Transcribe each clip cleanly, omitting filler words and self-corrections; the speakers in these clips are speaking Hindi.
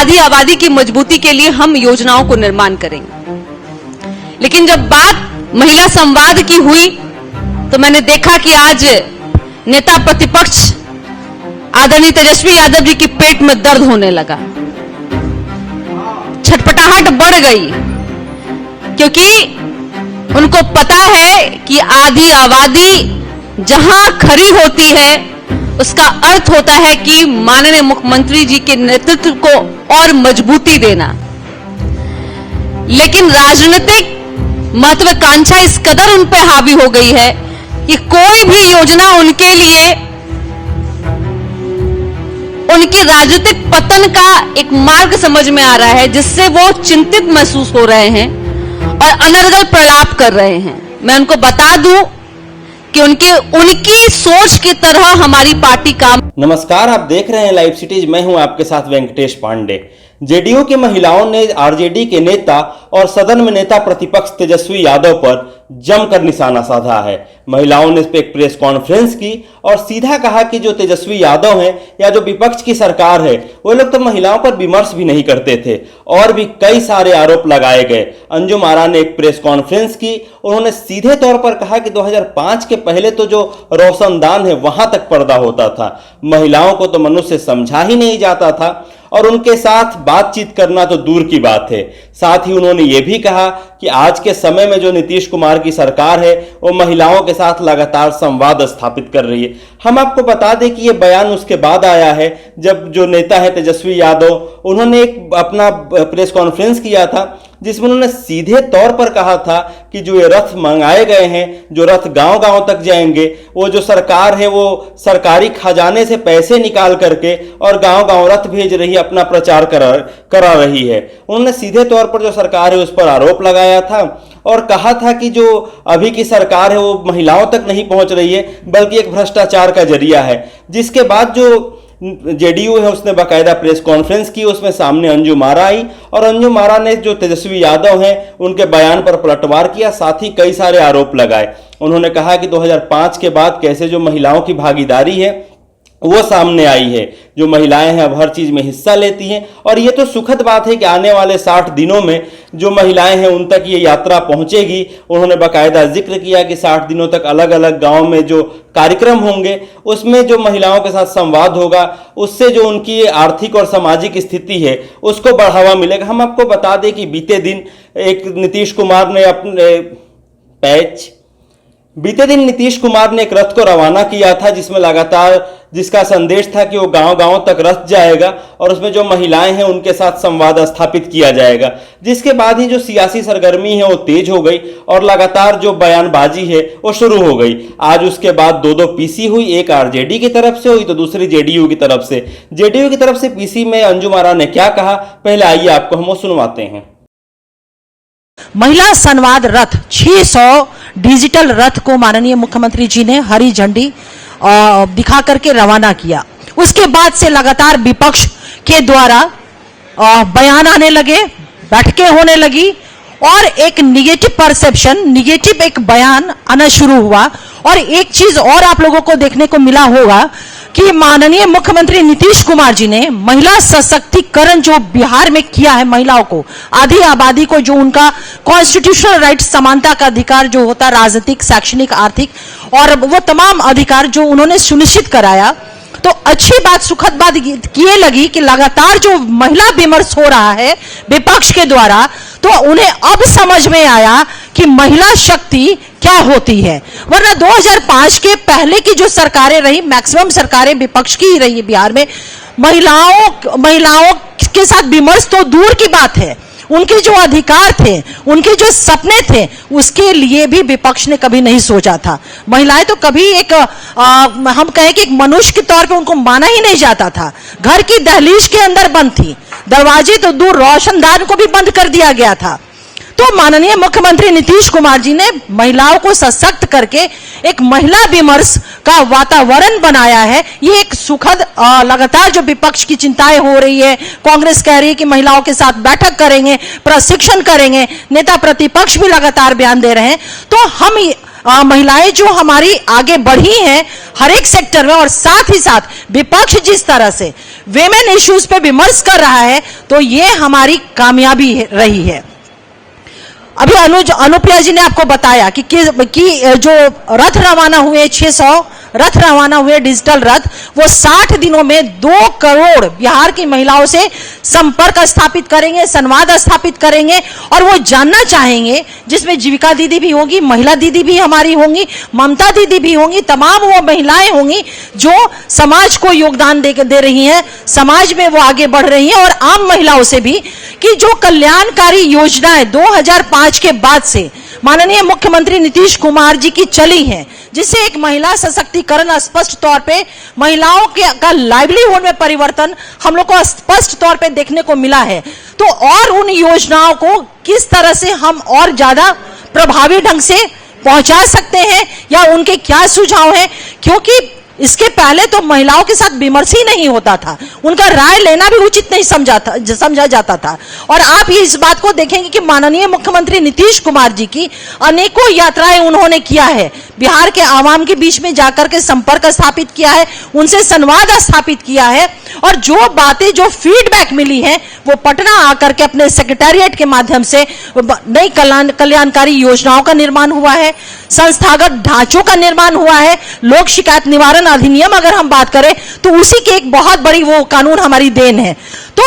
आधी आबादी की मजबूती के लिए हम योजनाओं को निर्माण करेंगे। लेकिन जब बात महिला संवाद की हुई तो मैंने देखा कि आज नेता प्रतिपक्ष आदरणीय तेजस्वी यादव जी की पेट में दर्द होने लगा, छटपटाहट बढ़ गई, क्योंकि उनको पता है कि आधी आबादी जहां खड़ी होती है उसका अर्थ होता है कि माननीय मुख्यमंत्री जी के नेतृत्व को और मजबूती देना। लेकिन राजनीतिक महत्वाकांक्षा इस कदर उन पर हावी हो गई है कि कोई भी योजना उनके लिए उनकी राजनीतिक पतन का एक मार्ग समझ में आ रहा है, जिससे वो चिंतित महसूस हो रहे हैं और अनर्गल प्रलाप कर रहे हैं। मैं उनको बता दूं कि उनकी सोच की तरह हमारी पार्टी काम। नमस्कार, आप देख रहे हैं लाइव सिटीज। मैं हूं आपके साथ वेंकटेश पांडे। जेडीयू की महिलाओं ने आरजेडी के नेता और सदन में नेता प्रतिपक्ष तेजस्वी यादव पर जमकर निशाना साधा है। महिलाओं ने इस पर एक प्रेस कॉन्फ्रेंस की और सीधा कहा कि जो तेजस्वी यादव हैं या जो विपक्ष की सरकार है वो लोग तो महिलाओं पर विमर्श भी नहीं करते थे, और भी कई सारे आरोप लगाए गए। अंजुम आरा ने एक प्रेस कॉन्फ्रेंस की, उन्होंने सीधे तौर पर कहा कि 2005 के पहले तो जो रोशनदान है वहां तक पर्दा होता था, महिलाओं को तो मनुष्य समझा ही नहीं जाता था और उनके साथ बातचीत करना तो दूर की बात है। साथ ही उन्होंने ये भी कहा कि आज के समय में जो नीतीश कुमार की सरकार है वो महिलाओं के साथ लगातार संवाद स्थापित कर रही है। हम आपको बता दें कि ये बयान उसके बाद आया है जब जो नेता है तेजस्वी यादव, उन्होंने एक अपना प्रेस कॉन्फ्रेंस किया था जिसमें उन्होंने सीधे तौर पर कहा था कि जो ये रथ मंगाए गए हैं, जो रथ गांव-गांव तक जाएंगे, वो जो सरकार है वो सरकारी खजाने से पैसे निकाल करके और गांव-गांव रथ भेज रही है, अपना प्रचार करा रही है। उन्होंने सीधे तौर पर जो सरकार है उस पर आरोप लगाया था और कहा था कि जो अभी की सरकार है वो महिलाओं तक नहीं पहुंच रही है बल्कि एक भ्रष्टाचार का जरिया है। जिसके बाद जो जेडीयू है उसने बाकायदा प्रेस कॉन्फ्रेंस की, उसमें सामने अंजुम आरा आई और अंजुम आरा ने जो तेजस्वी यादव हैं उनके बयान पर पलटवार किया, साथ ही कई सारे आरोप लगाए। उन्होंने कहा कि 2005 के बाद कैसे जो महिलाओं की भागीदारी है वो सामने आई है, जो महिलाएं हैं अब हर चीज में हिस्सा लेती हैं और ये तो सुखद बात है कि आने वाले 60 दिनों में जो महिलाएं हैं उन तक ये यात्रा पहुंचेगी। उन्होंने बाकायदा जिक्र किया कि 60 दिनों तक अलग अलग गांव में जो कार्यक्रम होंगे उसमें जो महिलाओं के साथ संवाद होगा, उससे जो उनकी आर्थिक और सामाजिक स्थिति है उसको बढ़ावा मिलेगा। हम आपको बता दें कि बीते दिन नीतीश कुमार नीतीश कुमार ने एक रथ को रवाना किया था जिसमें लगातार जिसका संदेश था कि वो गांव-गांव तक रथ जाएगा और उसमें जो महिलाएं हैं उनके साथ संवाद स्थापित किया जाएगा। जिसके बाद ही जो सियासी सरगर्मी है वो तेज हो गई और लगातार जो बयानबाजी है वो शुरू हो गई। आज उसके बाद दो पीसी हुई, एक आरजेडी की तरफ से हुई तो दूसरी जेडीयू की तरफ से। जेडीयू की तरफ से पीसी में अंजुम आरा ने क्या कहा, पहले आइए आपको हम वो सुनवाते हैं। महिला संवाद रथ 600 डिजिटल रथ को माननीय मुख्यमंत्री जी ने हरी झंडी दिखा करके रवाना किया। उसके बाद से लगातार विपक्ष के द्वारा बयान आने लगे, बैठकें होने लगी और एक निगेटिव परसेप्शन, निगेटिव एक बयान आना शुरू हुआ। और एक चीज और आप लोगों को देखने को मिला होगा कि माननीय मुख्यमंत्री नीतीश कुमार जी ने महिला सशक्तिकरण जो बिहार में किया है, महिलाओं को, आधी आबादी को जो उनका कॉन्स्टिट्यूशनल राइट, समानता का अधिकार जो होता है राजनीतिक, शैक्षणिक, आर्थिक और वो तमाम अधिकार जो उन्होंने सुनिश्चित कराया, तो अच्छी बात, सुखद बात ये लगी कि लगातार जो महिला विमर्श हो रहा है विपक्ष के द्वारा, तो उन्हें अब समझ में आया कि महिला शक्ति क्या होती है। वरना 2005 के पहले की जो सरकारें रही, मैक्सिमम सरकारें विपक्ष की ही रही बिहार में, महिलाओं के साथ विमर्श तो दूर की बात है, उनके जो अधिकार थे, उनके जो सपने थे, उसके लिए भी विपक्ष ने कभी नहीं सोचा था। महिलाएं तो कभी एक हम कहें कि एक मनुष्य के तौर पे उनको माना ही नहीं जाता था। घर की दहलीज के अंदर बंद थी, दरवाजे तो दूर, रोशनदान को भी बंद कर दिया गया था। तो माननीय मुख्यमंत्री नीतीश कुमार जी ने महिलाओं को सशक्त करके एक महिला विमर्श का वातावरण बनाया है। ये एक सुखद, लगातार जो विपक्ष की चिंताएं हो रही है, कांग्रेस कह रही है कि महिलाओं के साथ बैठक करेंगे, प्रशिक्षण करेंगे, नेता प्रतिपक्ष भी लगातार बयान दे रहे हैं। तो हम महिलाएं जो हमारी आगे बढ़ी हैं हर एक सेक्टर में, और साथ ही साथ विपक्ष जिस तरह से विमेन इश्यूज पे विमर्श कर रहा है, तो ये हमारी कामयाबी रही है। अभी अनुप्रिया जी ने आपको बताया कि जो रथ रवाना हुए 600 रथ रवाना हुए डिजिटल रथ, वो 60 दिनों में 2 करोड़ बिहार की महिलाओं से संपर्क स्थापित करेंगे, संवाद स्थापित करेंगे, और वो जानना चाहेंगे, जिसमें जीविका दीदी भी होगी, महिला दीदी भी हमारी होंगी, ममता दीदी भी होंगी, तमाम वो महिलाएं होंगी जो समाज को योगदान दे रही हैं, समाज में वो आगे बढ़ रही हैं, और आम महिलाओं से भी कि जो कल्याणकारी योजनाएं 2005 के बाद से माननीय मुख्यमंत्री नीतीश कुमार जी की चली हैं, जिससे एक महिला सशक्तिकरण स्पष्ट तौर पे महिलाओं का लाइवलीहुड में परिवर्तन हम लोग को स्पष्ट तौर पे देखने को मिला है। तो और उन योजनाओं को किस तरह से हम और ज्यादा प्रभावी ढंग से पहुंचा सकते हैं, या उनके क्या सुझाव हैं, क्योंकि इसके पहले तो महिलाओं के साथ विमर्श ही नहीं होता था, उनका राय लेना भी उचित नहीं समझा जाता था। और आप ये इस बात को देखेंगे कि माननीय मुख्यमंत्री नीतीश कुमार जी की अनेकों यात्राएं उन्होंने किया है, बिहार के आवाम के बीच में जाकर के संपर्क स्थापित किया है, उनसे संवाद स्थापित किया है, और जो बातें जो फीडबैक मिली है वो पटना आकर के अपने सेक्रेटेरिएट के माध्यम से नई कल्याणकारी योजनाओं का निर्माण हुआ है, संस्थागत ढांचों का निर्माण हुआ है। लोक शिकायत निवारण अधिनियम अगर हम बात करें तो उसी के एक बहुत बड़ी वो कानून हमारी देन है। तो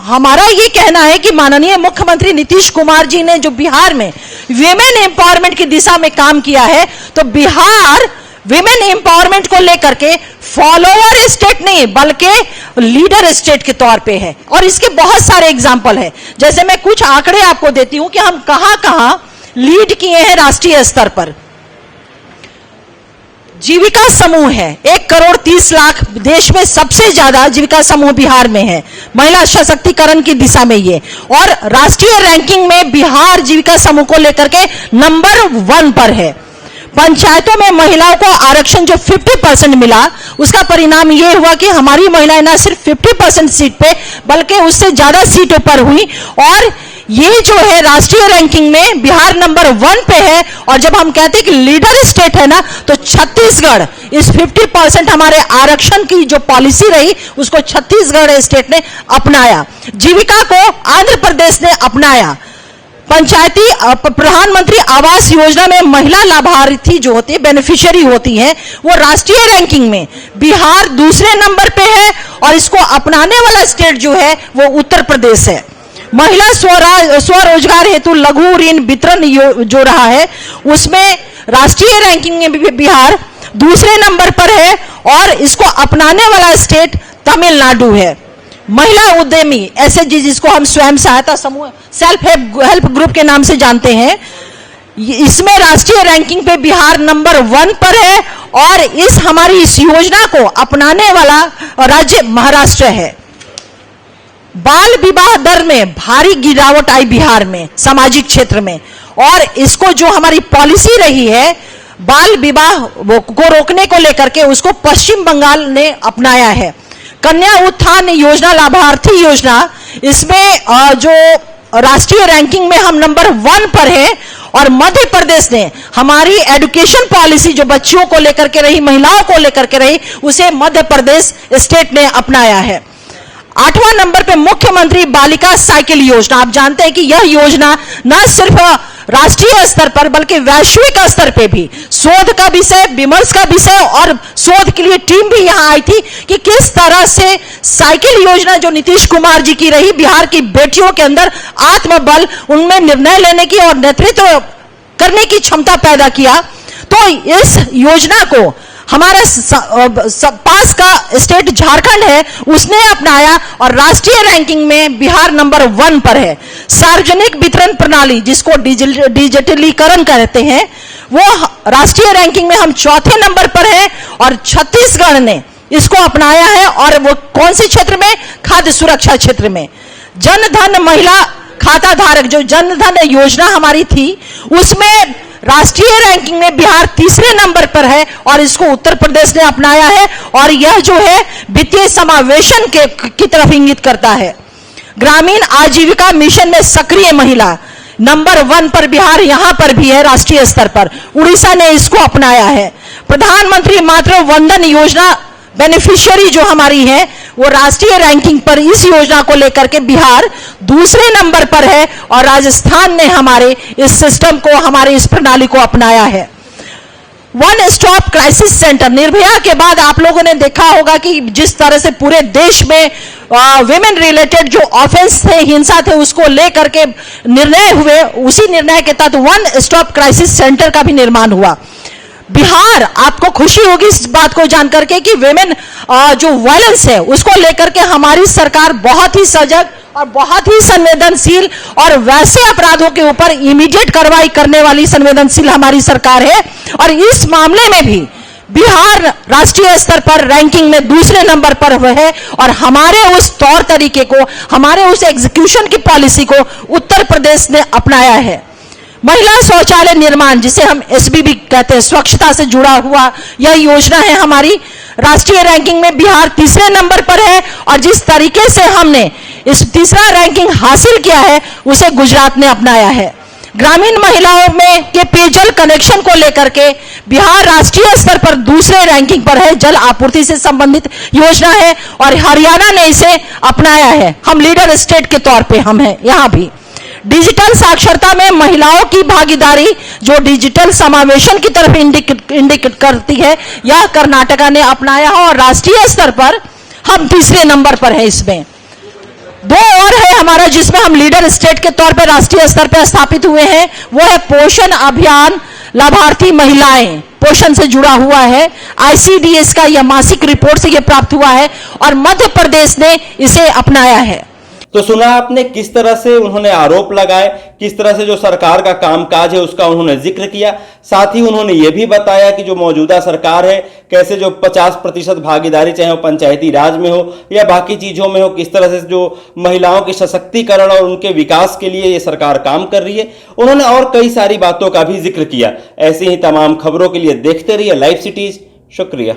हमारा ये कहना है कि माननीय मुख्यमंत्री नीतीश कुमार जी ने जो बिहार में विमेन एम्पावरमेंट की दिशा में काम किया है, तो बिहार विमेन एम्पावरमेंट को लेकर के फॉलोअर स्टेट नहीं बल्कि लीडर स्टेट के तौर पे है, और इसके बहुत सारे एग्जाम्पल है। जैसे मैं कुछ आंकड़े आपको देती हूं कि हम कहां कहां लीड किए हैं राष्ट्रीय स्तर पर। जीविका समूह है 1 करोड़ 30 लाख, देश में सबसे ज्यादा जीविका समूह बिहार में है, महिला सशक्तिकरण की दिशा में ये, और राष्ट्रीय रैंकिंग में बिहार जीविका समूह को लेकर के नंबर 1 पर है। पंचायतों में महिलाओं को आरक्षण जो 50% मिला, उसका परिणाम ये हुआ कि हमारी महिलाएं ना सिर्फ 50% सीट पे बल्कि उससे ज्यादा सीटों पर हुई, और ये जो है राष्ट्रीय रैंकिंग में बिहार नंबर 1 पे है। और जब हम कहते हैं कि लीडर स्टेट है ना, तो छत्तीसगढ़ इस 50% हमारे आरक्षण की जो पॉलिसी रही उसको छत्तीसगढ़ स्टेट ने अपनाया। जीविका को आंध्र प्रदेश ने अपनाया। पंचायती प्रधानमंत्री आवास योजना में महिला लाभार्थी जो होती है, बेनिफिशियरी होती है, वो राष्ट्रीय रैंकिंग में बिहार दूसरे नंबर पे है, और इसको अपनाने वाला स्टेट जो है वो उत्तर प्रदेश है। महिला स्वरोजगार हेतु लघु ऋण वितरण जो रहा है, उसमें राष्ट्रीय रैंकिंग में भी बिहार दूसरे नंबर पर है, और इसको अपनाने वाला स्टेट तमिलनाडु है। महिला उद्यमी ऐसे जिसको हम स्वयं सहायता समूह सेल्फ हेल्प ग्रुप के नाम से जानते हैं, इसमें राष्ट्रीय रैंकिंग पे बिहार नंबर 1 पर है, और हमारी इस योजना को अपनाने वाला राज्य महाराष्ट्र है। बाल विवाह दर में भारी गिरावट आई बिहार में सामाजिक क्षेत्र में, और इसको जो हमारी पॉलिसी रही है बाल विवाह को रोकने को लेकर के, उसको पश्चिम बंगाल ने अपनाया है। कन्या उत्थान योजना लाभार्थी योजना, इसमें जो राष्ट्रीय रैंकिंग में हम नंबर 1 पर है, और मध्य प्रदेश ने हमारी एजुकेशन पॉलिसी जो बच्चियों को लेकर के रही, महिलाओं को लेकर के रही, उसे मध्य प्रदेश स्टेट ने अपनाया है। 8वां नंबर पे मुख्यमंत्री बालिका साइकिल योजना। आप जानते हैं कि यह योजना न सिर्फ राष्ट्रीय स्तर पर बल्कि वैश्विक स्तर पे भी शोध का विषय, विमर्श का विषय, और शोध के लिए टीम भी यहां आई थी कि किस तरह से साइकिल योजना जो नीतीश कुमार जी की रही, बिहार की बेटियों के अंदर आत्मबल, उनमें निर्णय लेने की और नेतृत्व करने की क्षमता पैदा किया। तो इस योजना को हमारा पास का स्टेट झारखंड है, उसने अपनाया, और राष्ट्रीय रैंकिंग में बिहार नंबर 1 पर है। सार्वजनिक वितरण प्रणाली जिसको डिजिटलीकरण कहते हैं, वो राष्ट्रीय रैंकिंग में हम 4थे नंबर पर है, और छत्तीसगढ़ ने इसको अपनाया है, और वो कौन से क्षेत्र में? खाद्य सुरक्षा क्षेत्र में। जनधन महिला खाता धारक जो जनधन योजना हमारी थी, उसमें राष्ट्रीय रैंकिंग में बिहार 3रे नंबर पर है, और इसको उत्तर प्रदेश ने अपनाया है, और यह जो है वित्तीय समावेशन की तरफ इंगित करता है। ग्रामीण आजीविका मिशन में सक्रिय महिला नंबर 1 पर बिहार यहां पर भी है राष्ट्रीय स्तर पर। उड़ीसा ने इसको अपनाया है। प्रधानमंत्री मातृ वंदन योजना बेनिफिशियरी जो हमारी है वो राष्ट्रीय रैंकिंग पर इस योजना को लेकर के बिहार दूसरे नंबर पर है और राजस्थान ने हमारे इस सिस्टम को, हमारे इस प्रणाली को अपनाया है। One stop crisis centre, Nirbhaya के बाद आप लोगों ने देखा होगा कि जिस तरह से पूरे देश में विमेन रिलेटेड जो ऑफेंस थे, हिंसा थे, उसको लेकर के निर्णय हुए, उसी निर्णय के तहत वन स्टॉप क्राइसिस सेंटर का भी निर्माण हुआ। बिहार, आपको खुशी होगी इस बात को जानकर के कि विमेन जो वायलेंस है उसको लेकर के हमारी सरकार बहुत ही सजग और बहुत ही संवेदनशील और वैसे अपराधों के ऊपर इमीडिएट कार्रवाई करने वाली संवेदनशील हमारी सरकार है। और इस मामले में भी बिहार राष्ट्रीय स्तर पर रैंकिंग में दूसरे नंबर पर है और हमारे उस तौर तरीके को, हमारे उस एग्जीक्यूशन की पॉलिसी को उत्तर प्रदेश ने अपनाया है। महिला शौचालय निर्माण, जिसे हम SBB कहते हैं, स्वच्छता से जुड़ा हुआ यह योजना है हमारी। राष्ट्रीय रैंकिंग में बिहार तीसरे नंबर पर है और जिस तरीके से हमने इस तीसरा रैंकिंग हासिल किया है उसे गुजरात ने अपनाया है। ग्रामीण महिलाओं में के पेयजल कनेक्शन को लेकर के बिहार राष्ट्रीय स्तर पर दूसरे रैंकिंग पर है। जल आपूर्ति से संबंधित योजना है और हरियाणा ने इसे अपनाया है। हम लीडर स्टेट के तौर पे हम हैं यहां भी। डिजिटल साक्षरता में महिलाओं की भागीदारी जो डिजिटल समावेशन की तरफ इंडिकेट करती है, यह कर्नाटका ने अपनाया है और राष्ट्रीय स्तर पर हम तीसरे नंबर पर है। इसमें दो और है हमारा जिसमें हम लीडर स्टेट के तौर पर राष्ट्रीय स्तर पर स्थापित हुए हैं, वो है पोषण अभियान। लाभार्थी महिलाएं पोषण से जुड़ा हुआ है। ICDS का यह मासिक रिपोर्ट से यह प्राप्त हुआ है और मध्य प्रदेश ने इसे अपनाया है। तो सुना आपने किस तरह से उन्होंने आरोप लगाए, किस तरह से जो सरकार का कामकाज है उसका उन्होंने जिक्र किया। साथ ही उन्होंने ये भी बताया कि जो मौजूदा सरकार है कैसे जो 50% भागीदारी, चाहे वो पंचायती राज में हो या बाकी चीजों में हो, किस तरह से जो महिलाओं के सशक्तिकरण और उनके विकास के लिए ये सरकार काम कर रही है। उन्होंने और कई सारी बातों का भी जिक्र किया। ऐसी ही तमाम खबरों के लिए देखते रहिए लाइव सिटीज। शुक्रिया।